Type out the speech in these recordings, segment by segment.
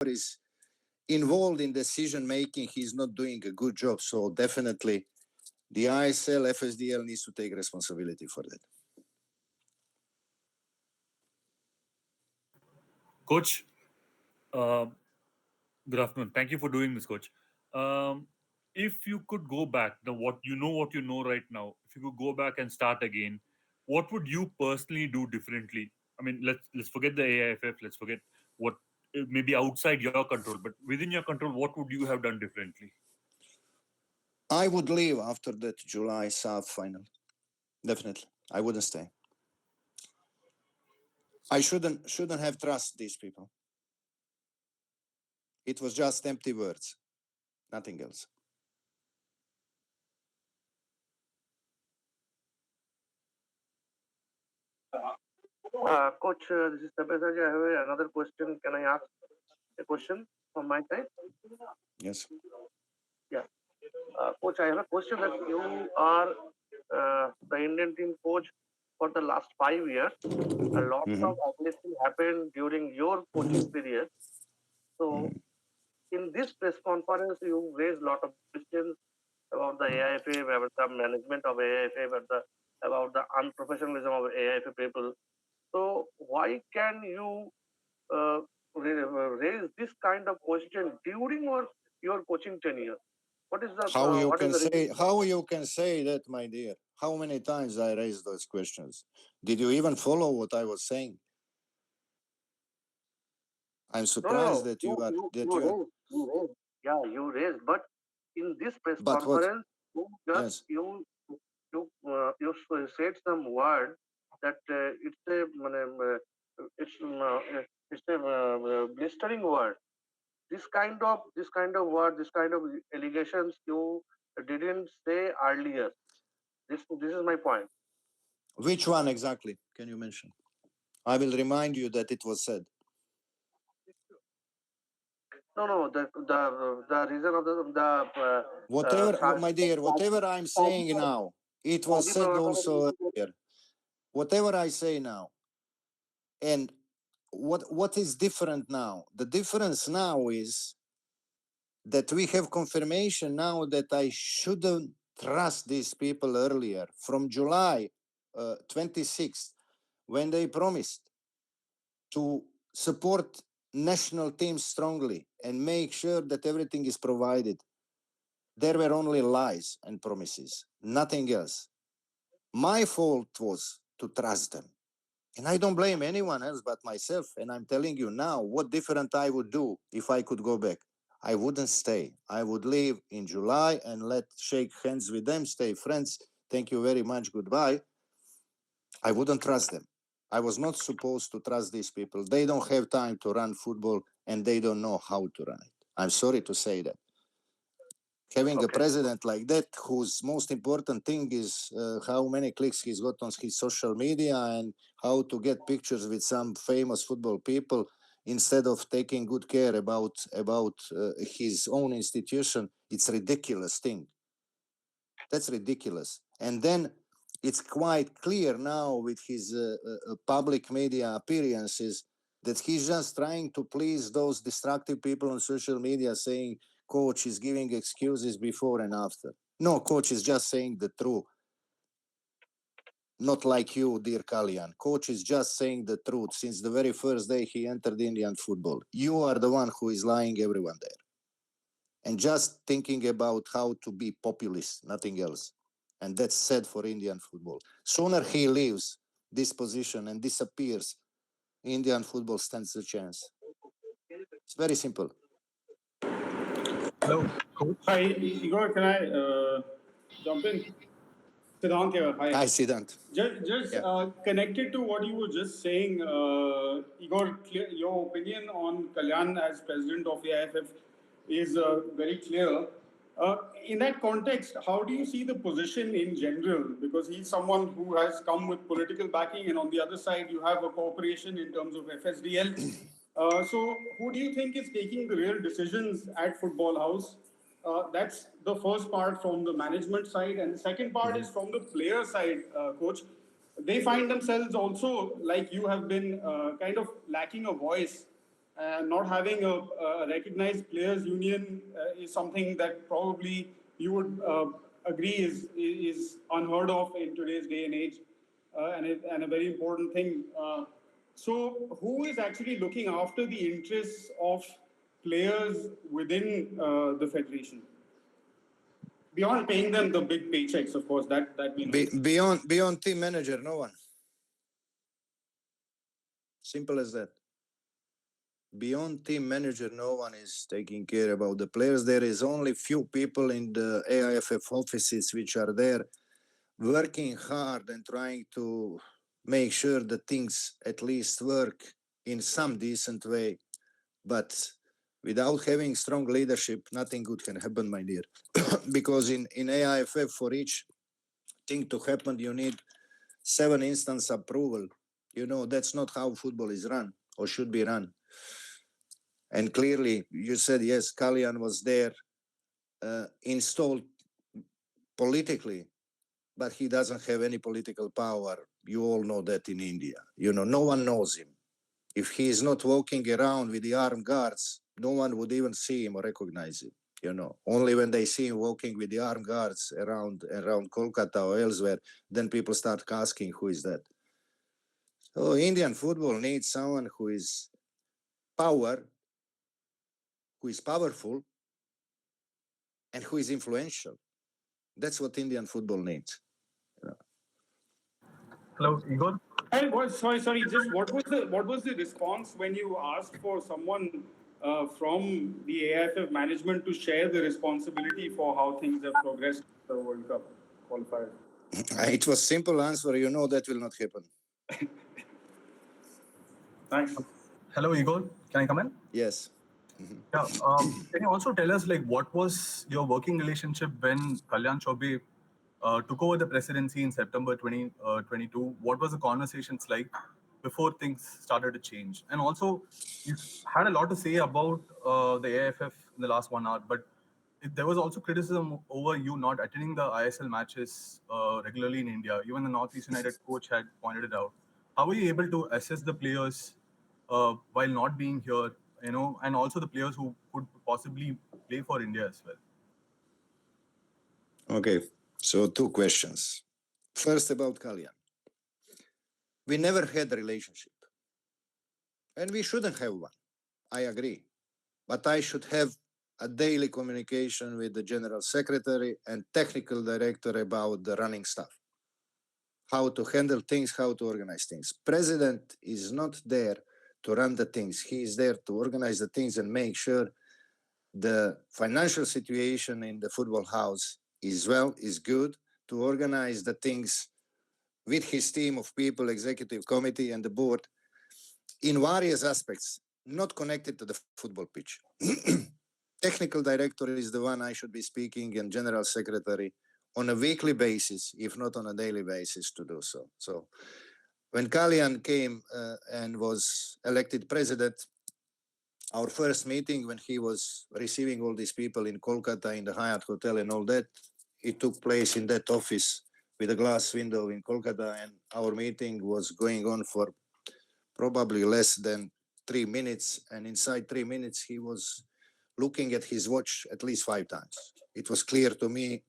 is involved in decision making, he's not doing a good job. So definitely the ISL, FSDL needs to take responsibility for that. Coach, good afternoon. Thank you for doing this, Coach. If you could go back, what you know right now, if you could go back and start again, what would you personally do differently? I mean, let's forget the AIFF. Let's forget what maybe outside your control, but within your control, what would you have done differently? I would leave after that July South final. Definitely, I wouldn't stay. I shouldn't have trust these people. It was just empty words, nothing else. Coach, this is Tapesaji. I have another question. Can I ask a question from my side? Yes. Yeah. Coach, I have a question that you are the Indian team coach for the last 5 years. A lot of obviously happened during your coaching period. So, in this press conference, you raised a lot of questions about the AIFA, about the management of AIFA, about the unprofessionalism of AIFA people. So, why can you raise this kind of question during your coaching tenure? What is the How you what is can the say reason? how you can say that, my dear? How many times I raised those questions? Did you even follow what I was saying? I'm surprised No, that you you are you that you you are. raised, you raised, yeah, you raised. But in this press But what? conference, you just Yes. you said some word that it's a blistering word. This kind of allegations you didn't say earlier. This is my point. Which one exactly can you mention? I will remind you that it was said. No, the reason of Whatever, my dear, whatever I'm saying now, it was said also earlier. Whatever I say now, and what is different now? The difference now is that we have confirmation now that I shouldn't trust these people earlier from July 26th, when they promised to support national teams strongly and make sure that everything is provided. There were only lies and promises, nothing else. My fault was to trust them. And I don't blame anyone else but myself. And I'm telling you now what different I would do if I could go back. I wouldn't stay. I would leave in July and let shake hands with them, stay friends. Thank you very much. Goodbye. I wouldn't trust them. I was not supposed to trust these people. They don't have time to run football and they don't know how to run it. I'm sorry to say that. Having a president like that, whose most important thing is how many clicks he's got on his social media and how to get pictures with some famous football people, instead of taking good care about his own institution, it's ridiculous thing. That's ridiculous. And then it's quite clear now with his public media appearances that he's just trying to please those destructive people on social media, saying coach is giving excuses before and after. No, coach is just saying the truth. Not like you, dear Kalyan. Coach is just saying the truth since the very first day he entered Indian football. You are the one who is lying everyone there. And just thinking about how to be populist, nothing else. And that's sad for Indian football. Sooner he leaves this position and disappears, Indian football stands a chance. It's very simple. Hello, coach. Hi, Igor. Can I jump in? Siddhant here. Hi. Hi, Siddhant. Just Yeah. connected to what you were just saying, Igor, your opinion on Kalyan as president of AIFF is very clear. In that context, how do you see the position in general? Because he's someone who has come with political backing, and on the other side, you have a corporation in terms of FSDL. So, who do you think is taking the real decisions at Football House? That's the first part from the management side, and the second part is from the player side, coach. They find themselves also, like you have been, kind of lacking a voice not having a recognized players union is something that probably you would agree is unheard of in today's day and age, and a very important thing. So, who is actually looking after the interests of players within the federation? Beyond paying them the big paychecks, of course, that we know. Beyond team manager, no one. Simple as that. Beyond team manager, no one is taking care about the players. There is only few people in the AIFF offices which are there working hard and trying to make sure that things at least work in some decent way. But without having strong leadership, nothing good can happen, my dear. Because in AIFF, for each thing to happen, you need 7 instance approval. You know, that's not how football is run or should be run. And clearly, you said, yes, Kalyan was there, installed politically, but he doesn't have any political power. You all know that in India. You know, no one knows him. If he is not walking around with the armed guards, no one would even see him or recognize him. You know, only when they see him walking with the armed guards around Kolkata or elsewhere, then people start asking, who is that? So Indian football needs someone who is powerful, and who is influential. That's what Indian football needs. You know. Hello, Igor. Sorry. Just what was the response when you asked for someone from the AIFF management to share the responsibility for how things have progressed in the World Cup qualifiers? It was simple answer. You know that will not happen. Thanks. Hello, Igor. Can I come in? Yes. Yeah. Can you also tell us, like, what was your working relationship when Kalyan Chaubey took over the presidency in September 2022? What was the conversations like before things started to change? And also, you had a lot to say about the AIFF in the last 1 hour, but there was also criticism over you not attending the ISL matches regularly in India. Even the Northeast United coach had pointed it out. How were you able to assess the players while not being here, you know, and also the players who could possibly play for India as well? Okay, so 2 questions. First about Kalyan. We never had a relationship, and we shouldn't have one. I agree. But I should have a daily communication with the general secretary and technical director about the running stuff. How to handle things, how to organize things. President is not there to run the things. He is there to organize the things and make sure the financial situation in the football house is good, to organize the things with his team of people, executive committee and the board in various aspects, not connected to the football pitch. Technical director is the one I should be speaking, and general secretary on a weekly basis, if not on a daily basis, to do so. So when Kalyan came and was elected president, our first meeting when he was receiving all these people in Kolkata in the Hyatt Hotel and all that, it took place in that office with a glass window in Kolkata, and our meeting was going on for probably less than 3 minutes, and inside 3 minutes he was looking at his watch at least 5 times. It was clear to me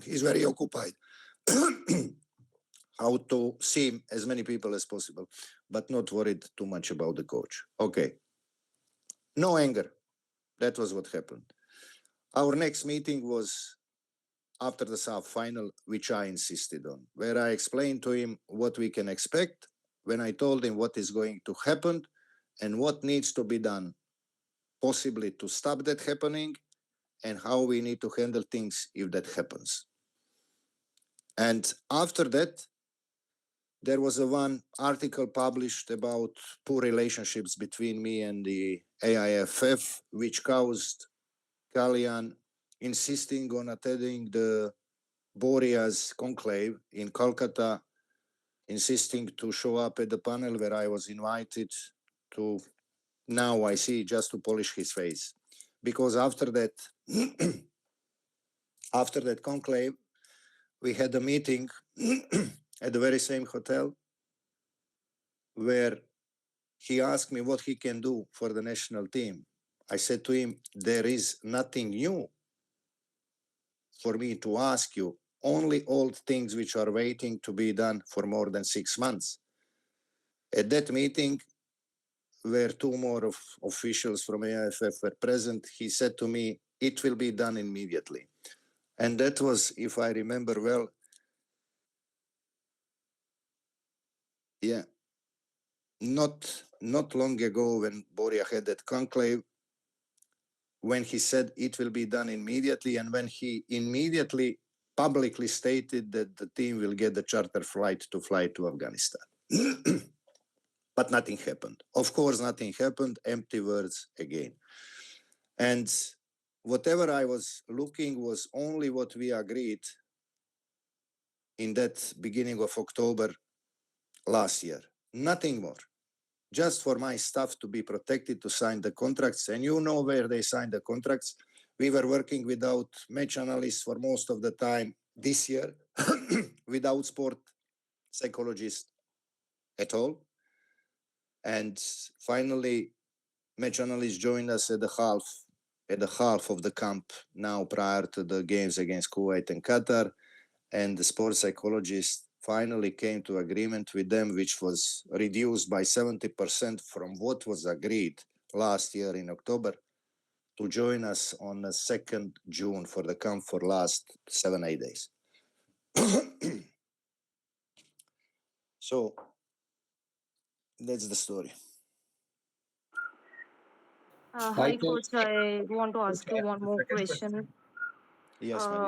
he's very occupied how to see as many people as possible, but not worried too much about the coach. Okay. No anger. That was what happened. Our next meeting was after the SAF final, which I insisted on, where I explained to him what we can expect, when I told him what is going to happen and what needs to be done, possibly to stop that happening, and how we need to handle things if that happens. And after that, there was one article published about poor relationships between me and the AIFF, which caused Kalyan insisting on attending the Boreas conclave in Kolkata, insisting to show up at the panel where I was invited to, now I see, just to polish his face. Because after that, after that conclave, we had a meeting at the very same hotel where he asked me what he can do for the national team. I said to him, there is nothing new for me to ask you, only old things which are waiting to be done for more than 6 months. At that meeting, where two more officials from AIFF were present, he said to me, it will be done immediately. And that was, if I remember well, not long ago when Borja had that conclave, when he said it will be done immediately, and when he immediately publicly stated that the team will get the charter flight to fly to Afghanistan. But nothing happened. Of course, nothing happened. Empty words again. And whatever I was looking was only what we agreed in that beginning of October last year. Nothing more. Just for my staff to be protected, to sign the contracts. And you know where they signed the contracts. We were working without match analysts for most of the time this year, without sport psychologists at all. And finally, match analysts joined us at the half of the camp now prior to the games against Kuwait and Qatar. And the sports psychologist finally came to agreement with them, which was reduced by 70% from what was agreed last year in October, to join us on the 2nd June for the camp for last 7-8 days. So that's the story. Hi, Coach. I want to ask you one The more second question. Yes, my dear.